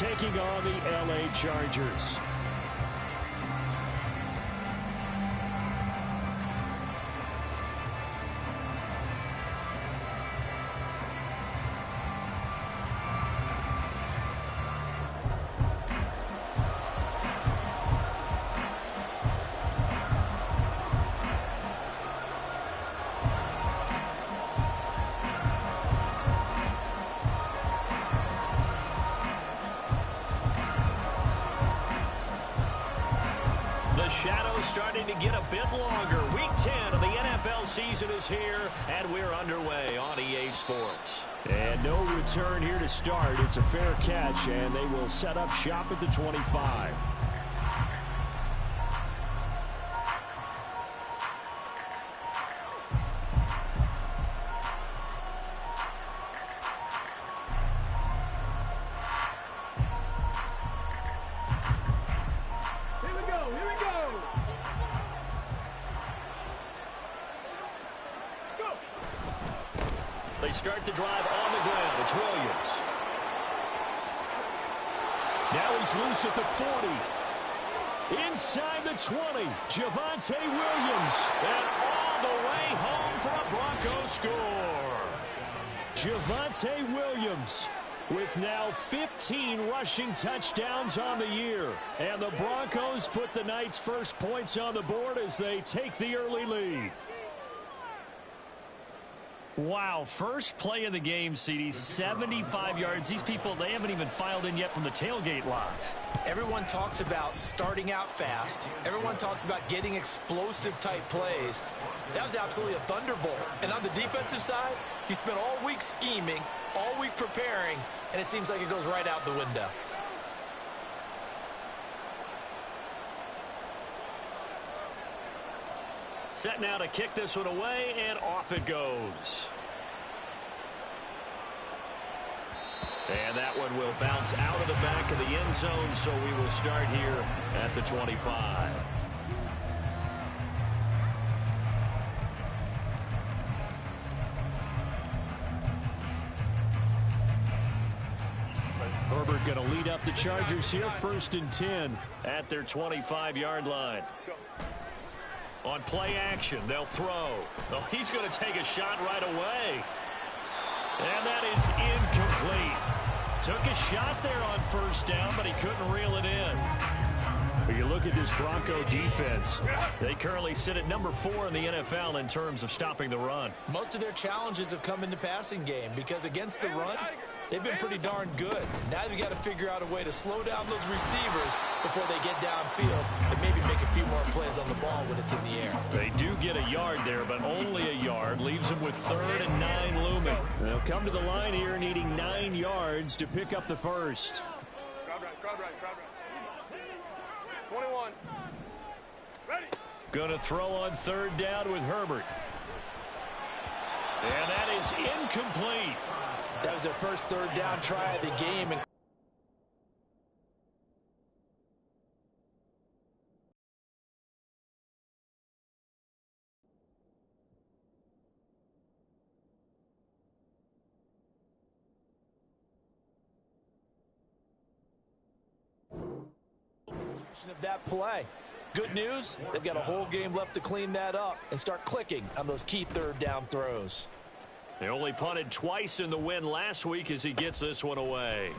taking on the LA Chargers. Shadow's starting to get a bit longer. Week 10 of the NFL season is here, and we're underway on EA Sports. And no return here to start. It's a fair catch, and they will set up shop at the 25. They start the drive on the ground. It's Williams. Now he's loose at the 40. Inside the 20, Javonte Williams. And all the way home for a Broncos score. Javonte Williams with now 15 rushing touchdowns on the year. And the Broncos put the night's first points on the board as they take the early lead. Wow, first play of the game, CD, 75 yards. These people, they haven't even filed in yet from the tailgate lot. Everyone talks about starting out fast. Everyone talks about getting explosive-type plays. That was absolutely a thunderbolt. And on the defensive side, he spent all week scheming, all week preparing, and it seems like it goes right out the window. Set now to kick this one away, and off it goes. And that one will bounce out of the back of the end zone, so we will start here at the 25. Herbert going to lead up the Chargers here, 1st and 10 at their 25-yard line. On play action, they'll throw. Oh, he's going to take a shot right away. And that is incomplete. Took a shot there on 1st down, but he couldn't reel it in. But you look at this Bronco defense. They currently sit at number 4 in the NFL in terms of stopping the run. Most of their challenges have come in the passing game because against the run, they've been pretty darn good. Now they've got to figure out a way to slow down those receivers before they get downfield and maybe make a few more plays on the ball when it's in the air. They do get a yard there, but only a yard. Leaves them with 3rd and 9 looming. They'll come to the line here needing 9 yards to pick up the first. Crowd right. 21. Ready. Going to throw on 3rd down with Herbert. And that is incomplete. That was their first 3rd down try of the game. And of that play. Good news, they've got a whole game left to clean that up and start clicking on those key 3rd down throws. They only punted twice in the win last week as he gets this one away.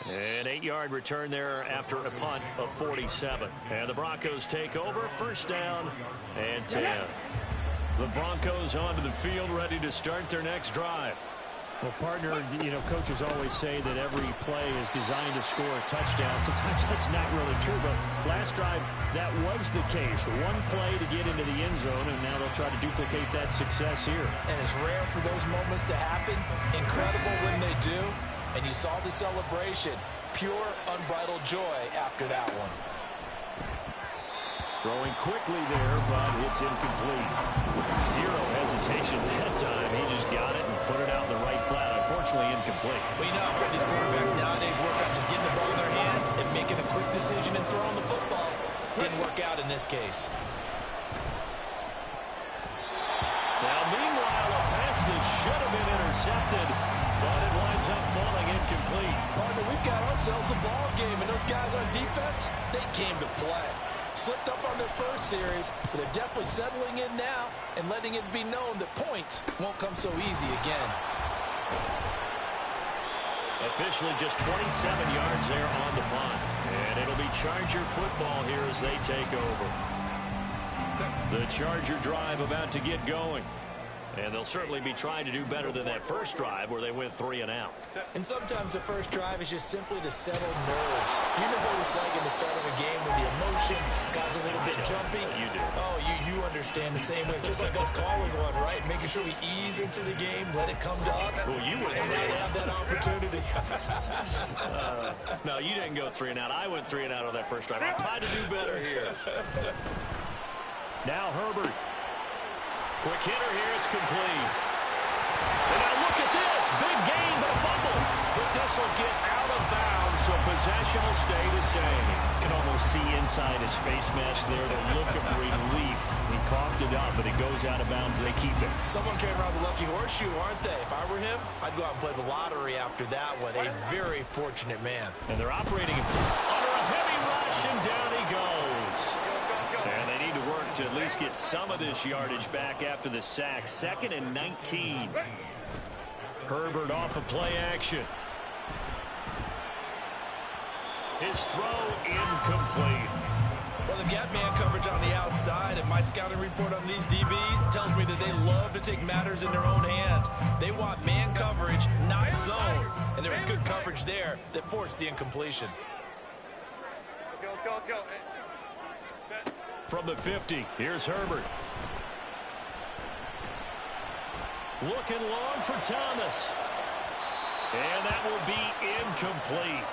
An 8-yard return there after a punt of 47. And the Broncos take over, 1st down and 10. The Broncos onto the field, ready to start their next drive. Well, partner, you know, coaches always say that every play is designed to score a touchdown. Sometimes that's not really true, but last drive, that was the case. One play to get into the end zone, and now they'll try to duplicate that success here. And it's rare for those moments to happen. Incredible when they do. And you saw the celebration. Pure, unbridled joy after that one. Throwing quickly there, but it's incomplete. Zero hesitation that time. He just got it and put it out in the right flat. Unfortunately, incomplete. Well, you know, these quarterbacks nowadays work on just getting the ball in their hands and making a quick decision and throwing the football. Didn't work out in this case. Now, meanwhile, a pass that should have been intercepted, but it winds up falling incomplete. themselves a ball game, and those guys on defense, they came to play. Slipped up on their first series, but they're definitely settling in now and letting it be known that points won't come so easy again. Officially just 27 yards there on the punt. And it'll be Charger football here as they take over. The Charger drive about to get going. And they'll certainly be trying to do better than that first drive where they went 3 and out. And sometimes the first drive is just simply to settle nerves. You know what it's like at the start of a game with the emotion, guys a little bit jumpy. You do. Oh, you understand the same way. Just like us calling one, right? Making sure we ease into the game, let it come to us. Well, you went and now they have that opportunity. No, you didn't go 3 and out. I went 3 and out on that first drive. I'm trying to do better here. Now Herbert. Quick hitter here. It's complete. And now look at this. Big gain, but a fumble. But this will get out of bounds, so possession will stay the same. You can almost see inside his face mask there the look of relief. He coughed it up, but it goes out of bounds. They keep it. Someone came around the lucky horseshoe, aren't they? If I were him, I'd go out and play the lottery after that one. A very fortunate man. And they're operating under a heavy rush, and down he goes. And they need to work to at least get some of this yardage back after the sack. 2nd and 19. Herbert off of play action. His throw incomplete. Well, they've got man coverage on the outside, and my scouting report on these DBs tells me that they love to take matters in their own hands. They want man coverage, not zone. And there was good coverage there that forced the incompletion. Let's go. From the 50, here's Herbert. Looking long for Thomas. And that will be incomplete.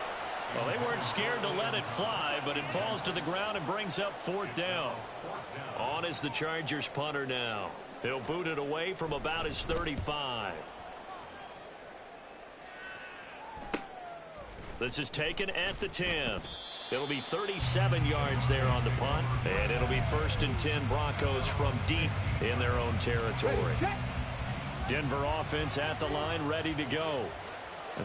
Well, they weren't scared to let it fly, but it falls to the ground and brings up 4th down. On is the Chargers punter now. He'll boot it away from about his 35. This is taken at the 10. It'll be 37 yards there on the punt, and it'll be 1st and 10 Broncos from deep in their own territory. Denver offense at the line, ready to go.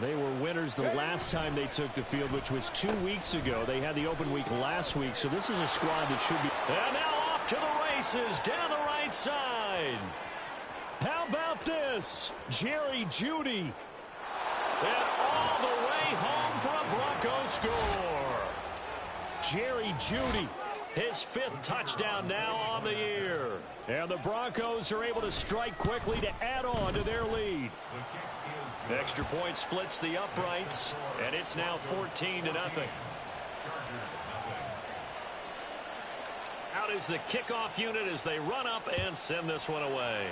They were winners the last time they took the field, which was 2 weeks ago. They had the open week last week, so this is a squad that should be. And now off to the races down the right side. How about this? Jerry Jeudy. And all the way home for a Broncos score. Jerry Jeudy. His 5th touchdown now on the year. And the Broncos are able to strike quickly to add on to their lead. Extra point splits the uprights, and it's now 14-0. Out is the kickoff unit as they run up and send this one away.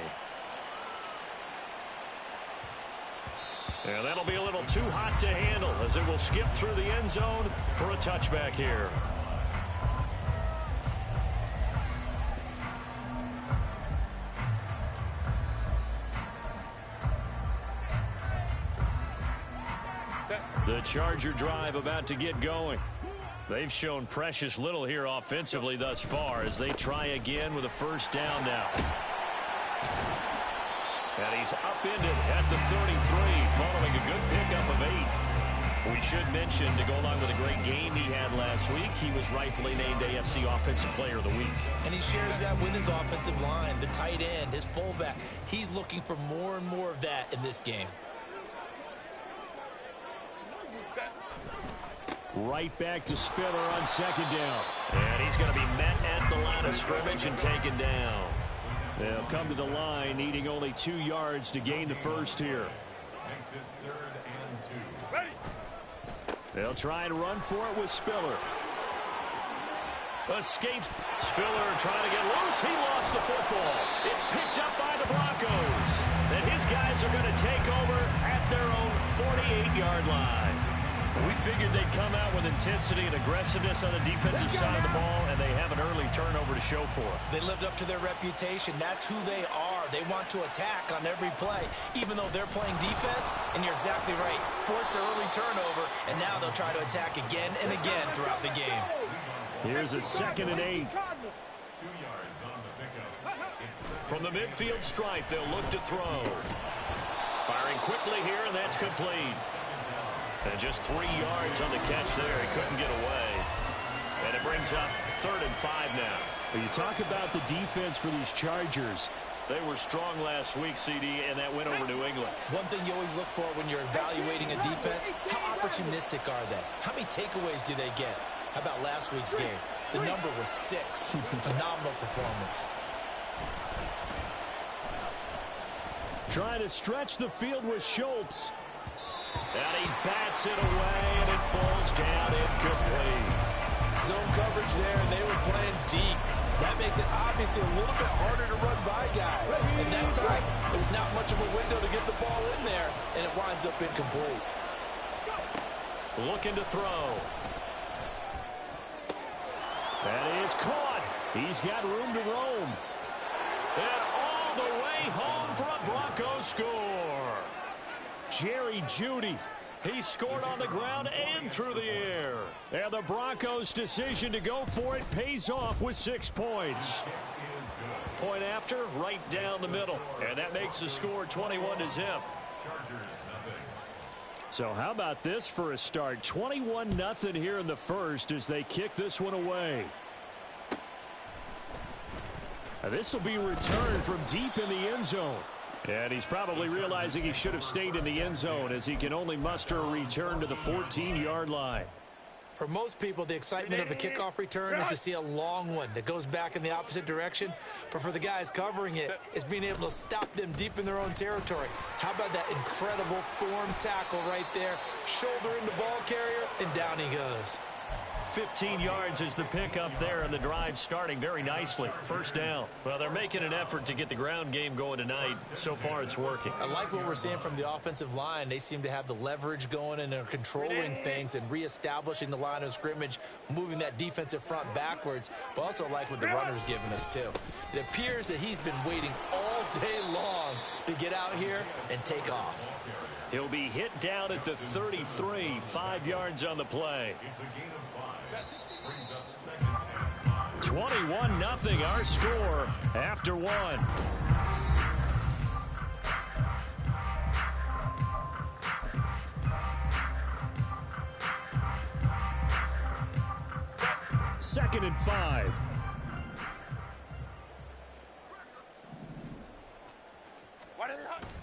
And that'll be a little too hot to handle as it will skip through the end zone for a touchback here. The Charger drive about to get going. They've shown precious little here offensively thus far as they try again with a 1st down now. And he's upended at the 33 following a good pickup of 8. We should mention, to go along with a great game he had last week, he was rightfully named AFC Offensive Player of the Week. And he shares that with his offensive line, the tight end, his fullback. He's looking for more and more of that in this game. Right back to Spiller on 2nd down. And he's going to be met at the line of scrimmage and taken down. They'll come to the line, needing only 2 yards to gain the 1st here. They'll try and run for it with Spiller. Escapes. Spiller trying to get loose. He lost the football. It's picked up by the Broncos. And his guys are going to take over at their own 48-yard line. We figured they'd come out with intensity and aggressiveness on the defensive side of the ball, and they have an early turnover to show for it. They lived up to their reputation. That's who they are. They want to attack on every play, even though they're playing defense. And you're exactly right. Force the early turnover, and now they'll try to attack again and again throughout the game. Here's a 2nd and 8. From the midfield stripe, they'll look to throw. Firing quickly here, and that's complete. And just 3 yards on the catch there. He couldn't get away. And it brings up 3rd and 5 now. Well, you talk about the defense for these Chargers. They were strong last week, CD, and that win over New England. One thing you always look for when you're evaluating a defense, how opportunistic are they? How many takeaways do they get? How about last week's game? The number was 6. Phenomenal performance. Trying to stretch the field with Schultz. And he bats it away, and it falls down incomplete. Zone coverage there, and they were playing deep. That makes it obviously a little bit harder to run by guys. And that time, there's not much of a window to get the ball in there, and it winds up incomplete. Looking to throw. That is caught. He's got room to roam. And all the way home for a Broncos score. Jerry Jeudy. He scored on the ground and through the air. And the Broncos' decision to go for it pays off with 6 points. Point after, right down the middle. And that makes the score 21-0. So how about this for a start? 21-0 here in the first as they kick this one away. This will be returned from deep in the end zone. And he's probably realizing he should have stayed in the end zone as he can only muster a return to the 14-yard line. For most people, the excitement of the kickoff return is to see a long one that goes back in the opposite direction. But for the guys covering it, it's being able to stop them deep in their own territory. How about that incredible form tackle right there? Shoulder in the ball carrier, and down he goes. 15 yards is the pickup there, and the drive starting very nicely. First down. Well, they're making an effort to get the ground game going tonight. So far, it's working. I like what we're seeing from the offensive line. They seem to have the leverage going, and they're controlling things and reestablishing the line of scrimmage, moving that defensive front backwards, but also like what the runner's giving us, too. It appears that he's been waiting all day long to get out here and take off. He'll be hit down at the 33, 5 yards on the play. 21-0 our score after 1. Second and 5.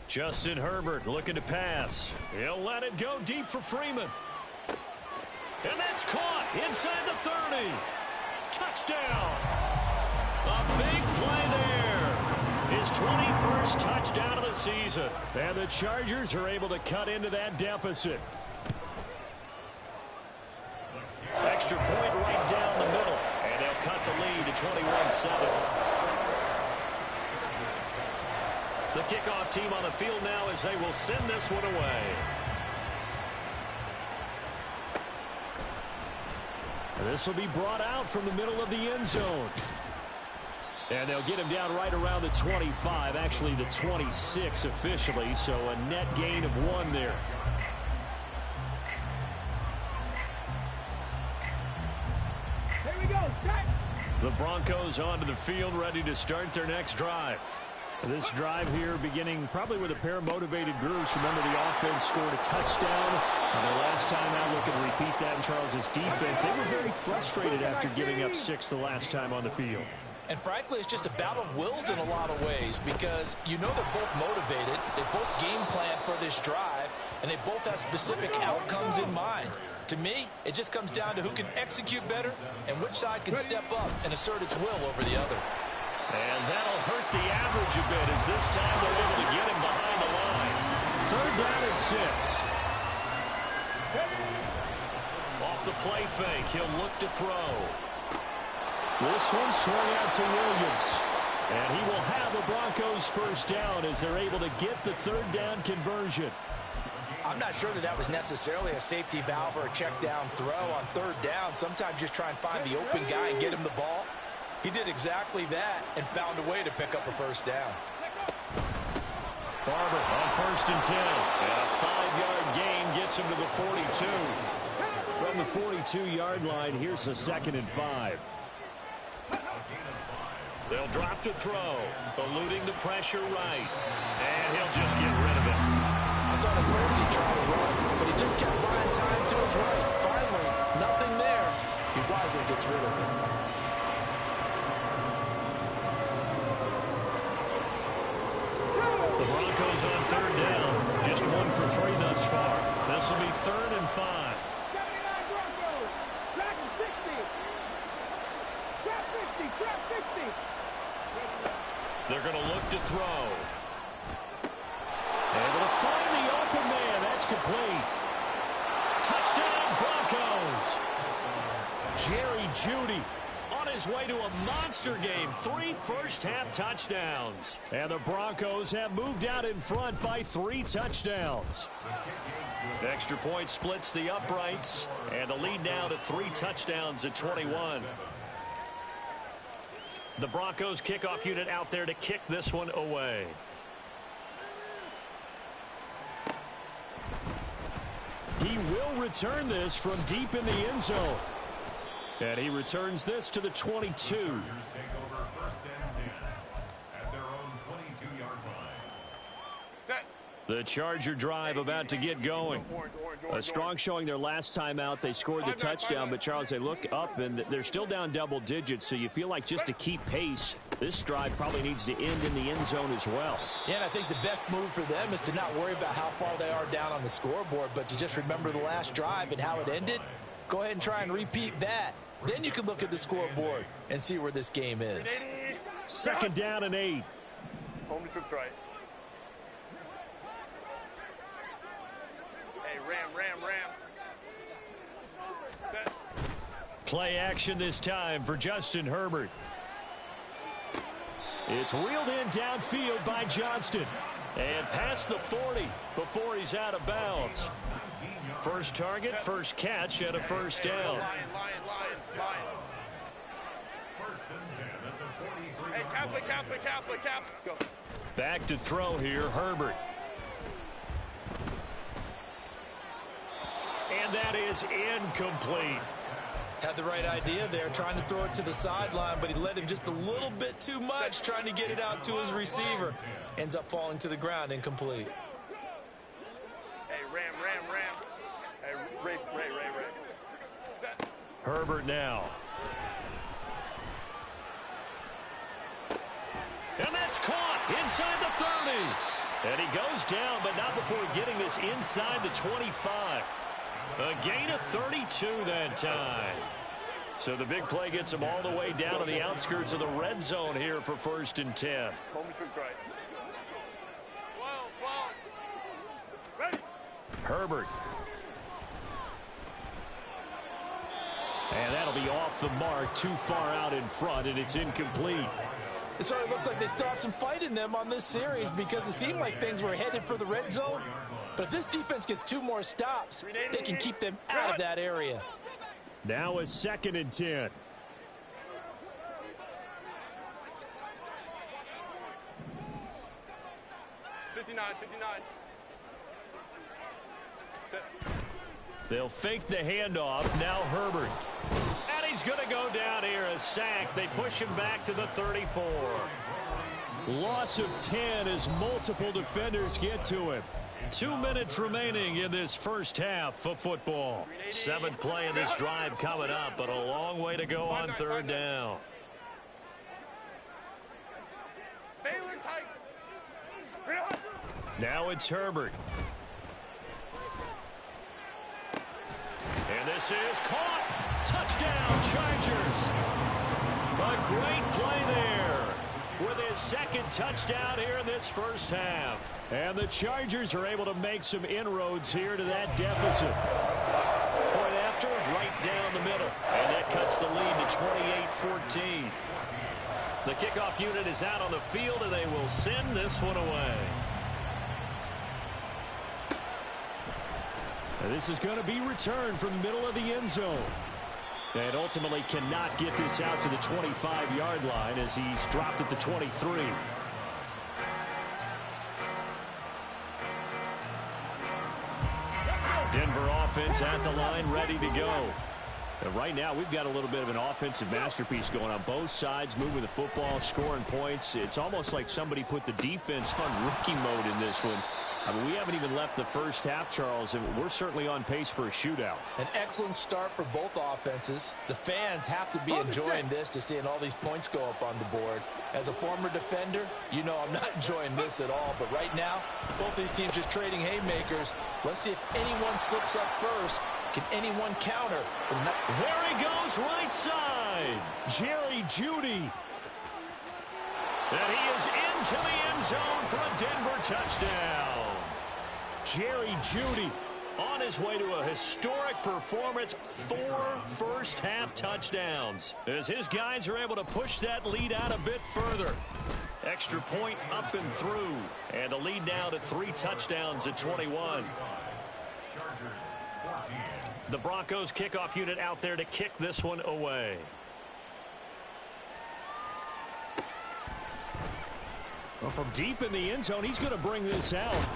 Justin Herbert looking to pass. He'll let it go deep for Freeman. And that's caught inside the 30. Touchdown. A big play there. His 21st touchdown of the season. And the Chargers are able to cut into that deficit. Extra point right down the middle. And they'll cut the lead to 21-7. The kickoff team on the field now as they will send this one away. This will be brought out from the middle of the end zone. And they'll get him down right around the 25, actually the 26 officially, so a net gain of 1 there. Here we go, set. The Broncos onto the field, ready to start their next drive. This drive here beginning probably with a pair of motivated groups. Remember, the offense scored a touchdown. And the last time out, looking to repeat that in Charles' defense. They were very frustrated after giving up 6 the last time on the field. And frankly, it's just a battle of wills in a lot of ways because you know they're both motivated. They both game plan for this drive, and they both have specific outcomes in mind. To me, it just comes down to who can execute better and which side can step up and assert its will over the other. And that'll hurt the average a bit as this time they're able to get him behind the line. Third down and 6. Off the play fake, he'll look to throw. This one swung out to Williams. And he will have the Broncos first down as they're able to get the third down conversion. I'm not sure that was necessarily a safety valve or a check down throw on third down. Sometimes just try and find the open guy and get him the ball. He did exactly that and found a way to pick up a first down. Barber on 1st and 10. And a 5-yard gain gets him to the 42. From the 42-yard line, here's the 2nd and 5. They'll drop to throw, eluding the pressure right. And he'll just get rid of it. I thought at first he tried to run, but he just kept buying rid of it. The Broncos on third down. Just 1 for 3 thus far. This will be 3rd and 5. 79 Broncos. Track 60. Trap 50. Trap 50. They're going to look to throw. Able to find the open man. That's complete. Touchdown, Broncos. Jerry Jeudy on his way to a monster game. 3 first-half touchdowns. And the Broncos have moved out in front by 3 touchdowns. Extra point splits the uprights. And the lead now to 3 touchdowns at 21. The Broncos kickoff unit out there to kick this one away. He will return this from deep in the end zone. And he returns this to the 22. Take over 1st and 10 at their own 22-yard line. Set. The Charger drive about to get going. A strong showing their last time out. They scored the touchdown, but Charles, they look up and they're still down double digits, so you feel like just to keep pace, this drive probably needs to end in the end zone as well. Yeah, and I think the best move for them is to not worry about how far they are down on the scoreboard, but to just remember the last drive and how it ended. Go ahead and try and repeat that. Then you can look at the scoreboard and see where this game is. 2nd down and 8. Home to trips right. Hey, ram. Set. Play action this time for Justin Herbert. It's wheeled in downfield by Johnston. And past the 40 before he's out of bounds. First target, first catch, and a first down. Lion. 1st and 10 at the 43. Hey, Cap. Go. Back to throw here, Herbert. And that is incomplete. Had the right idea there, trying to throw it to the sideline, but he led him just a little bit too much, trying to get it out to his receiver. Ends up falling to the ground, incomplete. Hey, ram. Hey, Ray. Set. Herbert now. And that's caught inside the 30. And he goes down, but not before getting this inside the 25. A gain of 32 that time. So the big play gets him all the way down to the outskirts of the red zone here for 1st and 10. Home to trips right. 12. Ready. Herbert. And that'll be off the mark, too far out in front, and it's incomplete. It sort of looks like they still have some fight in them on this series because it seemed like things were headed for the red zone. But if this defense gets 2 more stops, they can keep them out of that area. Now a 2nd and 10. Fifty-nine. Set. They'll fake the handoff. Now Herbert. And he's going to go down here, a sack. They push him back to the 34. Loss of 10 as multiple defenders get to him. 2 minutes remaining in this first half of football. 7th play of this drive coming up, but a long way to go on 3rd down. Baylor tight. Now it's Herbert. And this is caught. Touchdown, Chargers. A great play there with his 2nd touchdown here in this first half. And the Chargers are able to make some inroads here to that deficit. Point after, right down the middle. And that cuts the lead to 28-14. The kickoff unit is out on the field, and they will send this one away. And this is going to be returned from the middle of the end zone. And ultimately cannot get this out to the 25-yard line as he's dropped at the 23. Denver offense at the line, ready to go. And right now, we've got a little bit of an offensive masterpiece going on both sides, moving the football, scoring points. It's almost like somebody put the defense on rookie mode in this one. I mean, we haven't even left the first half, Charles, and we're certainly on pace for a shootout. An excellent start for both offenses. The fans have to be enjoying this to seeing all these points go up on the board. As a former defender, you know I'm not enjoying this at all. But right now, both these teams just trading haymakers. Let's see if anyone slips up first. Can anyone counter? There he goes, right side. Jerry Jeudy. And he is into the end zone for a Denver touchdown. Jerry Jeudy on his way to a historic performance, 4 first-half touchdowns, as his guys are able to push that lead out a bit further. Extra point up and through, and the lead now to 3 touchdowns at 21. The Broncos kickoff unit out there to kick this one away. Well, from deep in the end zone, he's going to bring this out.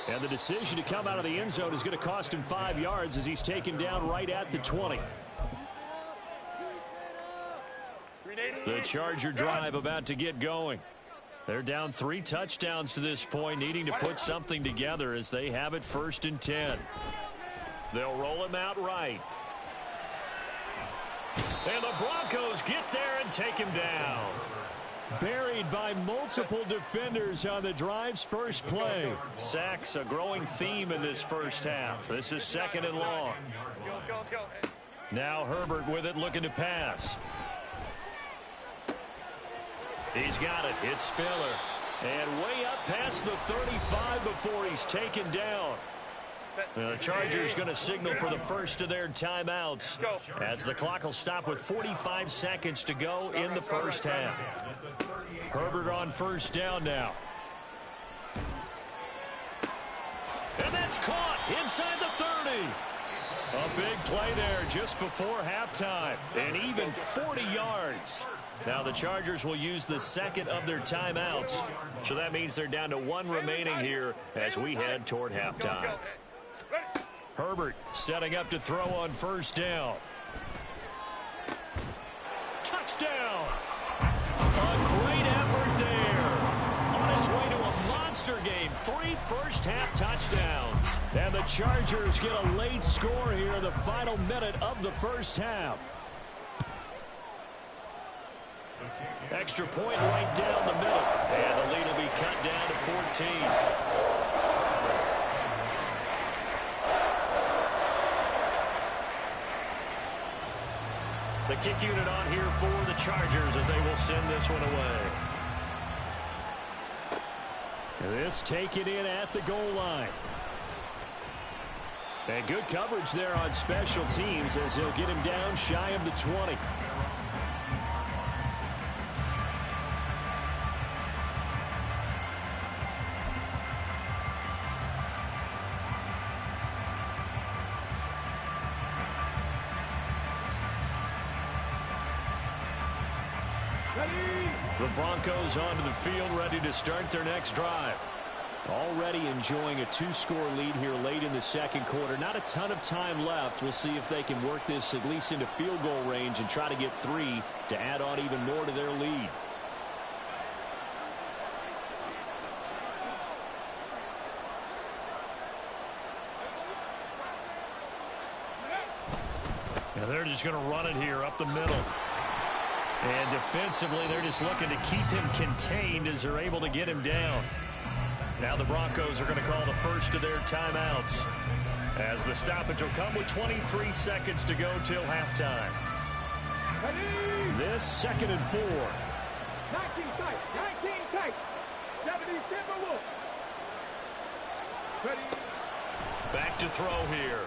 And the decision to come out of the end zone is going to cost him 5 yards as he's taken down right at the 20. The Charger drive about to get going. They're down 3 touchdowns to this point, needing to put something together as they have it 1st and 10. They'll roll him out right. And the Broncos get there and take him down. Buried by multiple defenders on the drive's first play. Sacks, a growing theme in this first half. This is 2nd and long. Now Herbert with it, looking to pass. He's got it. It's Spiller. And way up past the 35 before he's taken down. The Chargers going to signal for the first of their timeouts as the clock will stop with 45 seconds to go in the first half. Herbert on 1st down now. And that's caught inside the 30. A big play there just before halftime. And even 40 yards. Now the Chargers will use the 2nd of their timeouts. So that means they're down to 1 remaining here as we head toward halftime. Herbert setting up to throw on 1st down. Touchdown! A great effort there. On his way to a monster game. 3 first-half touchdowns. And the Chargers get a late score here in the final minute of the first half. Extra point right down the middle. And the lead will be cut down to 14. The kick unit on here for the Chargers as they will send this one away. This taken in at the goal line. And good coverage there on special teams as he'll get him down shy of the 20. The Broncos onto the field, ready to start their next drive. Already enjoying a 2-score lead here late in the 2nd quarter. Not a ton of time left. We'll see if they can work this at least into field goal range and try to get 3 to add on even more to their lead. And they're just going to run it here up the middle. And defensively, they're just looking to keep him contained as they're able to get him down. Now the Broncos are going to call the first of their timeouts as the stoppage will come with 23 seconds to go till halftime. This 2nd and 4. 19 tight, 19 tight. 70 Timberwolves. Back to throw here.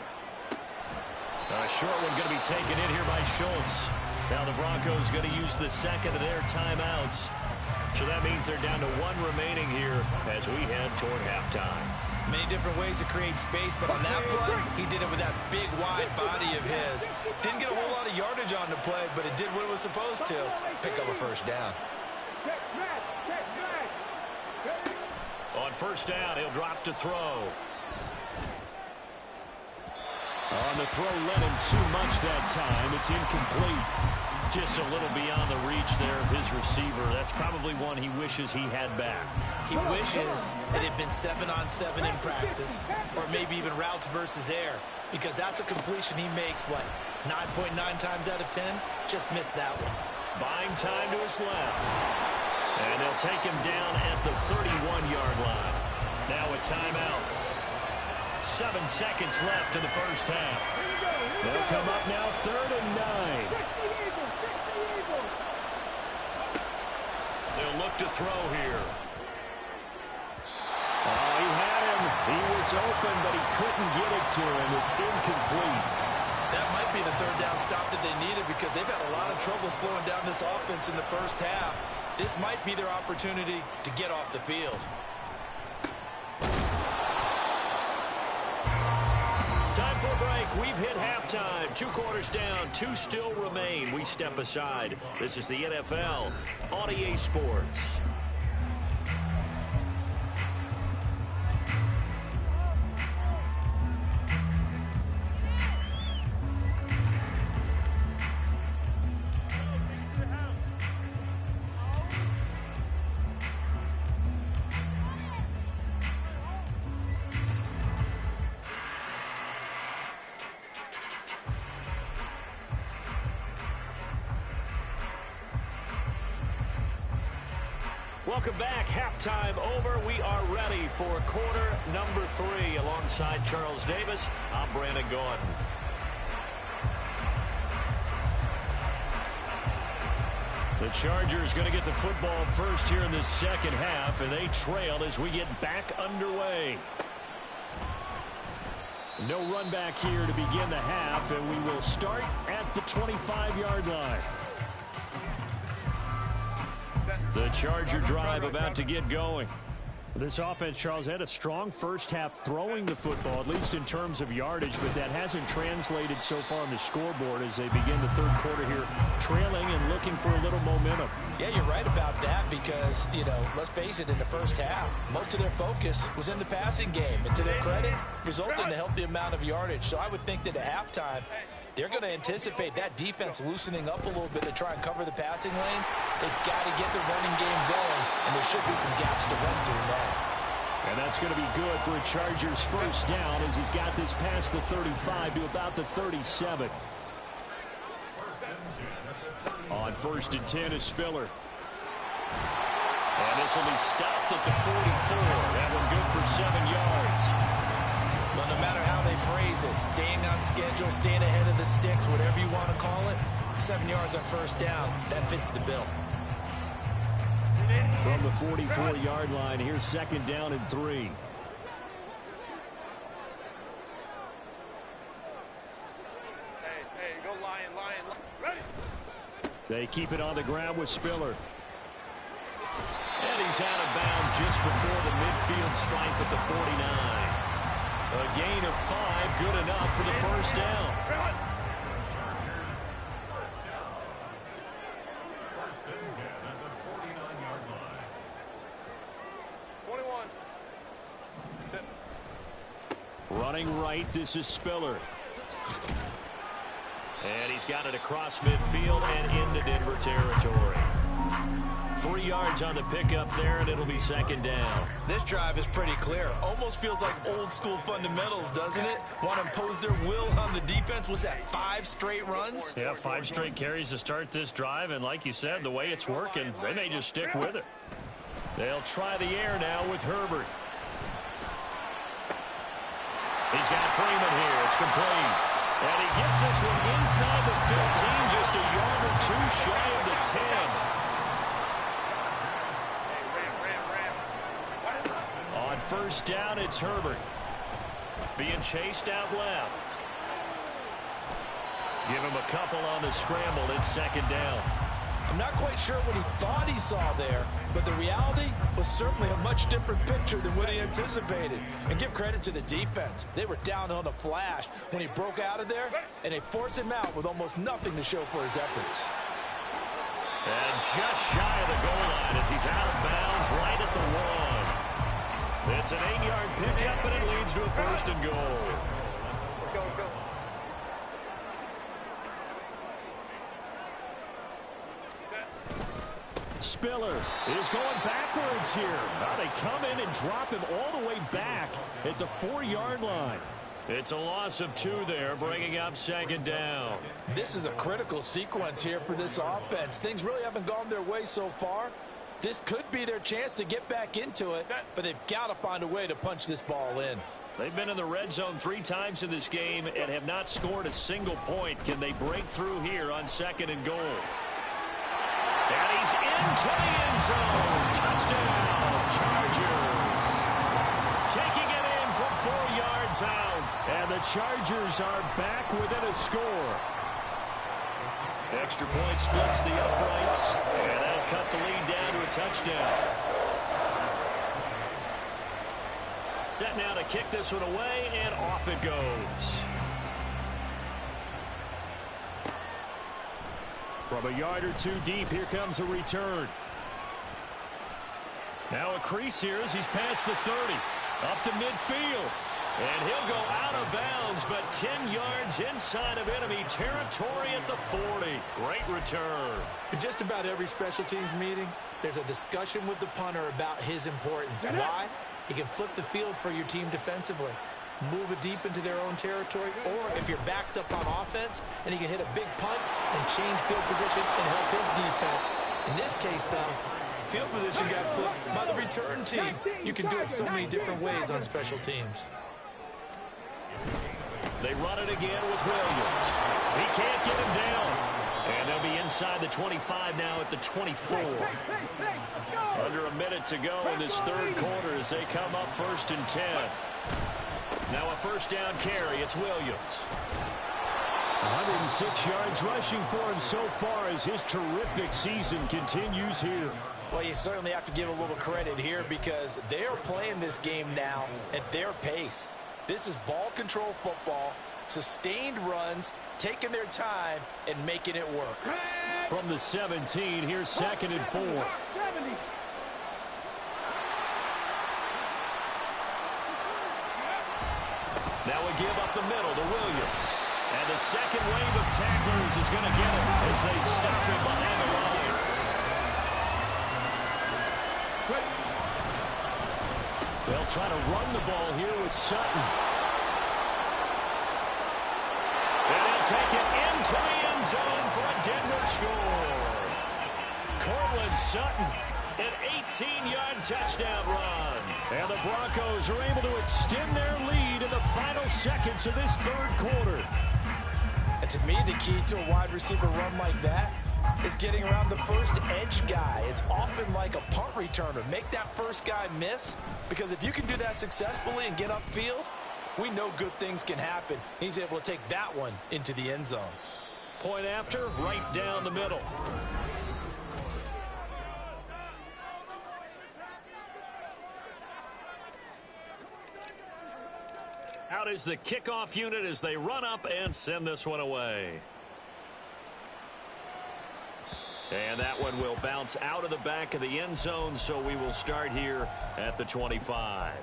A short one going to be taken in here by Schultz. Now the Broncos going to use the 2nd of their timeouts. So that means they're down to 1 remaining here as we head toward halftime. Many different ways to create space, but on that play, he did it with that big, wide body of his. Didn't get a whole lot of yardage on the play, but it did what it was supposed to. Pick up a 1st down. On 1st down, he'll drop to throw. On the throw, let him too much that time. It's incomplete. Just a little beyond the reach there of his receiver. That's probably one he wishes he had back. He wishes it had been 7-on-7 in practice, or maybe even routes versus air, because that's a completion he makes, what, 9.9 times out of 10? Just missed that one. Buying time to his left. And they'll take him down at the 31-yard line. Now a timeout. 7 seconds left in the first half. They'll come up now 3rd and 9. They'll look to throw here. Oh, he had him. He was open, but he couldn't get it to him. It's incomplete. That might be the third down stop that they needed, because they've had a lot of trouble slowing down this offense in the first half. This might be their opportunity to get off the field. Time for a break. We've hit halftime. 2 quarters down. 2 still remain. We step aside. This is the NFL on EA Sports. Welcome back. Halftime over. We are ready for quarter number 3. Alongside Charles Davis, I'm Brandon Gordon. The Chargers going to get the football first here in this second half, and they trail as we get back underway. No run back here to begin the half, and we will start at the 25-yard line. The Charger drive about to get going. This offense, Charles, had a strong first half throwing the football, at least in terms of yardage, but that hasn't translated so far on the scoreboard as they begin the third quarter here, trailing and looking for a little momentum. Yeah, you're right about that because, let's face it, in the first half, most of their focus was in the passing game. And to their credit, resulted in a healthy amount of yardage. So I would think that at halftime, they're going to anticipate that defense loosening up a little bit to try and cover the passing lanes. They've got to get the running game going, and there should be some gaps to run through now. And that's going to be good for a Chargers first down as he's got this past the 35 to about the 37. On 1st and 10 is Spiller. And this will be stopped at the 44. That one good for 7 yards. Well, no matter how they phrase it, staying on schedule, staying ahead of the sticks, whatever you want to call it, 7 yards on first down, that fits the bill. From the 44-yard line, here's 2nd down and 3. Hey, go Lion. Ready? They keep it on the ground with Spiller. And he's out of bounds just before the midfield stripe at the 49. A gain of 5, good enough for the first down. First and 10 at the 49-yard line. 21. Running right, this is Spiller. And he's got it across midfield and into Denver territory. 3 yards on the pickup there, and it'll be 2nd down. This drive is pretty clear. Almost feels like old-school fundamentals, doesn't it? Want to impose their will on the defense. Was that 5 straight runs? Yeah, 5 straight carries to start this drive, and like you said, the way it's working, they may just stick with it. They'll try the air now with Herbert. He's got Freeman here. It's complete. And he gets this one inside the 15, just a yard or 2 shy of the 10. On first down, it's Herbert. Being chased out left. Give him a couple on the scramble. It's 2nd down. I'm not quite sure what he thought he saw there, but the reality was certainly a much different picture than what he anticipated. And give credit to the defense. They were down on the flash when he broke out of there, and they forced him out with almost nothing to show for his efforts. And just shy of the goal line as he's out of bounds right at the 1. It's an 8-yard pickup, and it leads to a 1st and goal. Let's go. Spiller is going backwards here. Now they come in and drop him all the way back at the 4-yard line. It's a loss of 2 there, bringing up second down. This is a critical sequence here for this offense. Things really haven't gone their way so far. This could be their chance to get back into it, but they've got to find a way to punch this ball in. They've been in the red zone 3 times in this game and have not scored a single point. Can they break through here on 2nd and goal? And he's into the end zone. Touchdown, Chargers. Taking it in from 4 yards out. And the Chargers are back within a score. Extra point splits the uprights, and that'll cut the lead down to a touchdown. Set now to kick this one away, and off it goes. From a yard or 2 deep, here comes a return. Now a crease here as he's past the 30. Up to midfield. And he'll go out of bounds, but 10 yards inside of enemy territory at the 40. Great return. In just about every special teams meeting, there's a discussion with the punter about his importance. Why? He can flip the field for your team defensively, move it deep into their own territory, or if you're backed up on offense, and he can hit a big punt and change field position and help his defense. In this case, though, field position got flipped by the return team. You can do it so many different ways on special teams. They run it again with Williams. He can't get him down. And they'll be inside the 25 now at the 24. Under a minute to go in this 3rd quarter as they come up 1st and 10. Now a 1st down carry. It's Williams. 106 yards rushing for him so far as his terrific season continues here. Well, you certainly have to give a little credit here because they are playing this game now at their pace. This is ball control football, sustained runs, taking their time, and making it work. From the 17, here's 2nd and 4. Now a give up the middle to Williams. And the second wave of tacklers is going to get him as they stop him behind the line. They'll try to run the ball here with Sutton. And he'll take it into the end zone for a Denver score. Cortland Sutton, an 18-yard touchdown run. And the Broncos are able to extend their lead in the final seconds of this 3rd quarter. And to me, the key to a wide receiver run like that is getting around the first edge guy. It's often like a punt returner. Make that first guy miss, because if you can do that successfully and get upfield, we know good things can happen. He's able to take that one into the end zone. Point after, right down the middle. Out is the kickoff unit as they run up and send this one away. And that one will bounce out of the back of the end zone, so we will start here at the 25.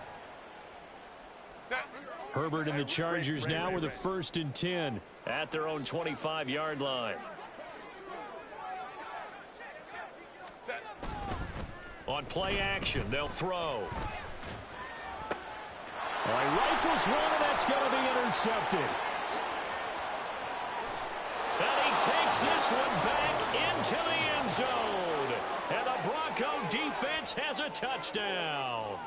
Herbert and the Chargers now with a 1st and 10. At their own 25-yard line. On play action, they'll throw. All right, rifles one, and that's going to be intercepted. And he takes this one back into the end zone. And the Bronco defense has a touchdown.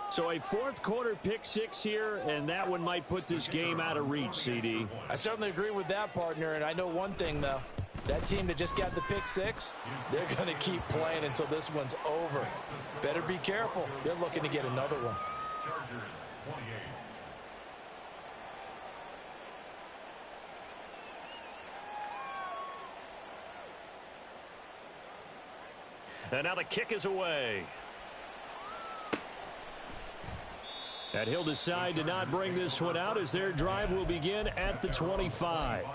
So a 4th quarter pick 6 here, and that one might put this game out of reach, CD. I certainly agree with that, partner, and I know one thing, though. That team that just got the pick 6, they're going to keep playing until this one's over. Better be careful. They're looking to get another one. Chargers 28. And now the kick is away. And he'll decide to not bring this one out as their drive will begin at the 25.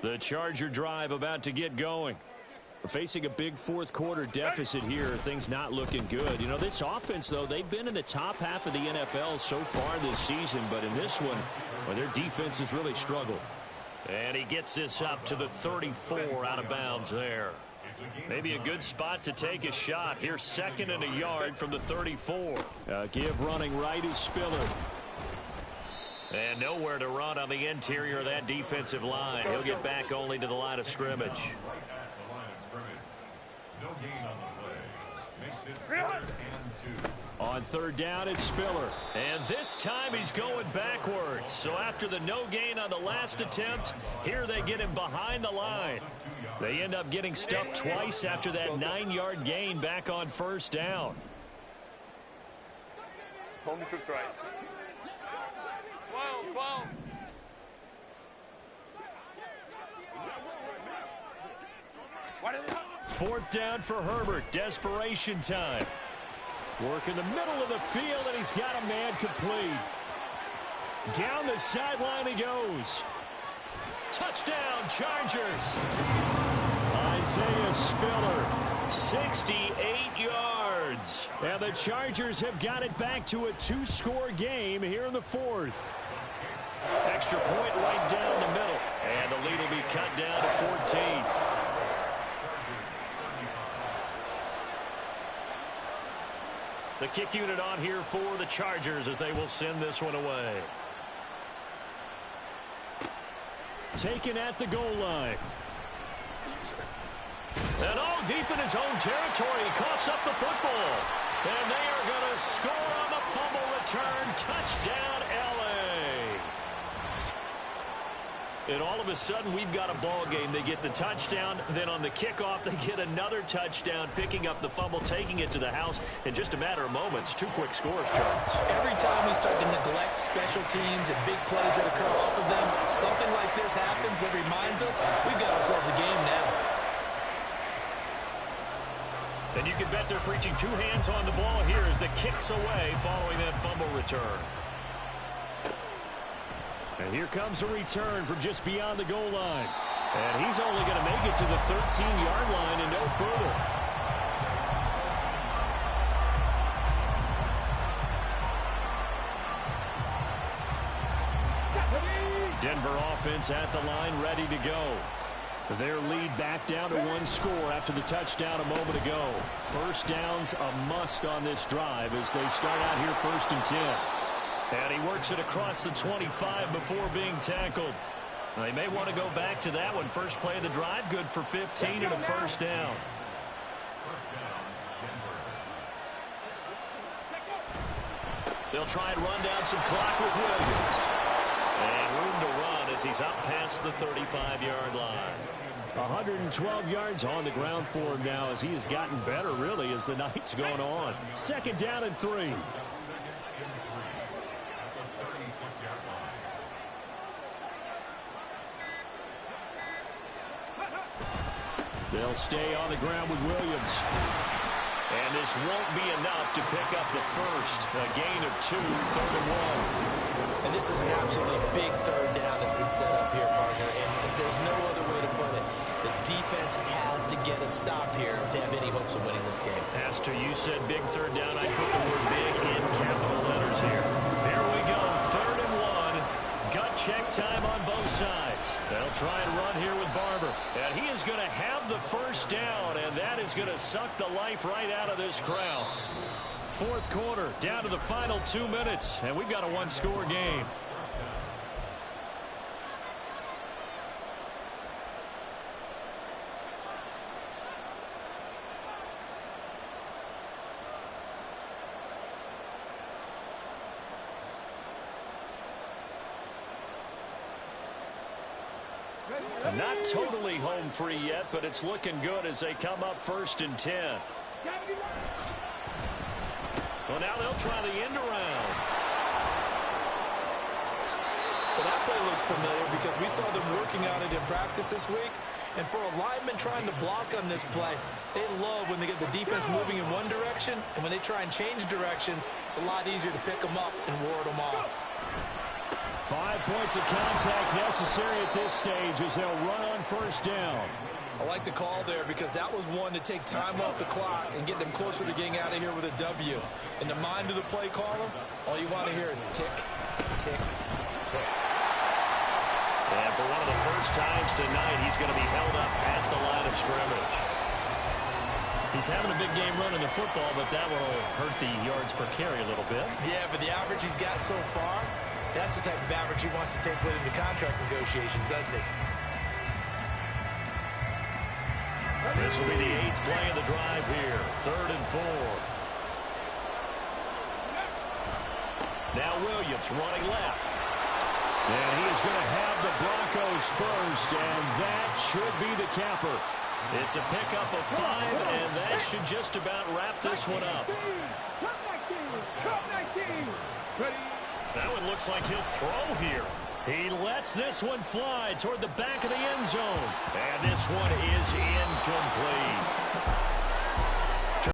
The Charger drive about to get going. Facing a big fourth quarter deficit here, things not looking good. You know, this offense, though, they've been in the top half of the NFL so far this season, but in this one, well, their defense has really struggled. And he gets this up to the 34 out of bounds there. Maybe a good spot to take a shot. Here's 2nd and a yard from the 34. Give running right is Spiller. And nowhere to run on the interior of that defensive line. He'll get back only to the line of scrimmage. No gain on the play. Makes it 3rd and 2. On 3rd down, it's Spiller. And this time he's going backwards. So after the no gain on the last attempt, here they get him behind the line. They end up getting stuffed twice after that 9-yard gain back on 1st down. Home troops right. 12. 4th down for Herbert. Desperation time. Work in the middle of the field, and he's got a man complete. Down the sideline he goes. Touchdown, Chargers. Isaiah Spiller. 68 yards. And the Chargers have got it back to a 2-score game here in the 4th. Extra point right down the middle. And the lead will be cut down to 14. The kick unit on here for the Chargers as they will send this one away. Taken at the goal line. And all deep in his own territory. He coughs up the football. And they are going to score on the fumble return. Touchdown, L.A. And all of a sudden, we've got a ball game. They get the touchdown. Then on the kickoff, they get another touchdown, picking up the fumble, taking it to the house in just a matter of moments. 2 quick scores, Charles. Every time we start to neglect special teams and big plays that occur off of them, something like this happens that reminds us we've got ourselves a game now. And you can bet they're preaching 2 hands on the ball here as the kick's away following that fumble return. And here comes a return from just beyond the goal line. And he's only going to make it to the 13-yard line and no further. Denver offense at the line, ready to go. Their lead back down to 1 score after the touchdown a moment ago. 1st down's a must on this drive as they start out here 1st and 10. And he works it across the 25 before being tackled. They may want to go back to that one. First play of the drive, good for 15 and a 1st down. They'll try and run down some clock with Williams. And room to run as he's up past the 35-yard line. 112 yards on the ground for him now as he has gotten better, really, as the night's going on. 2nd down and 3. They'll stay on the ground with Williams. And this won't be enough to pick up the first. A gain of 2, 3rd and 1. And this is an absolutely big 3rd down that's been set up here, partner. And there's no other way to put it. The defense has to get a stop here if they have any hopes of winning this game. Pastor, you said big 3rd down. I put the word big in capital letters here. There we go. 3rd and 1. Gut check time on both sides. They'll try and run here with Barber. And he is going to have the 1st down, and that is going to suck the life right out of this crowd. 4th quarter, down to the final 2 minutes, and we've got a 1-score game. Not totally home free yet, but it's looking good as they come up 1st and 10. Well, now they'll try the end around. Well, that play looks familiar because we saw them working on it in practice this week. And for a lineman trying to block on this play, they love when they get the defense moving in one direction. And when they try and change directions, it's a lot easier to pick them up and ward them off. 5 points of contact necessary at this stage as they'll run on 1st down. I like the call there because that was one to take time off the clock and get them closer to getting out of here with a W. In the mind of the play caller, all you want to hear is tick, tick, tick. And for one of the first times tonight, he's going to be held up at the line of scrimmage. He's having a big game running the football, but that will hurt the yards per carry a little bit. Yeah, but the average he's got so far, that's the type of average he wants to take with him to contract negotiations, doesn't he? This will be the 8th play of the drive here. 3rd and 4. Now Williams running left. And he's going to have the Broncos first, and that should be the capper. It's a pickup of 5, and that should just about wrap this one up. That one looks like he'll throw here. He lets this one fly toward the back of the end zone. And this one is incomplete.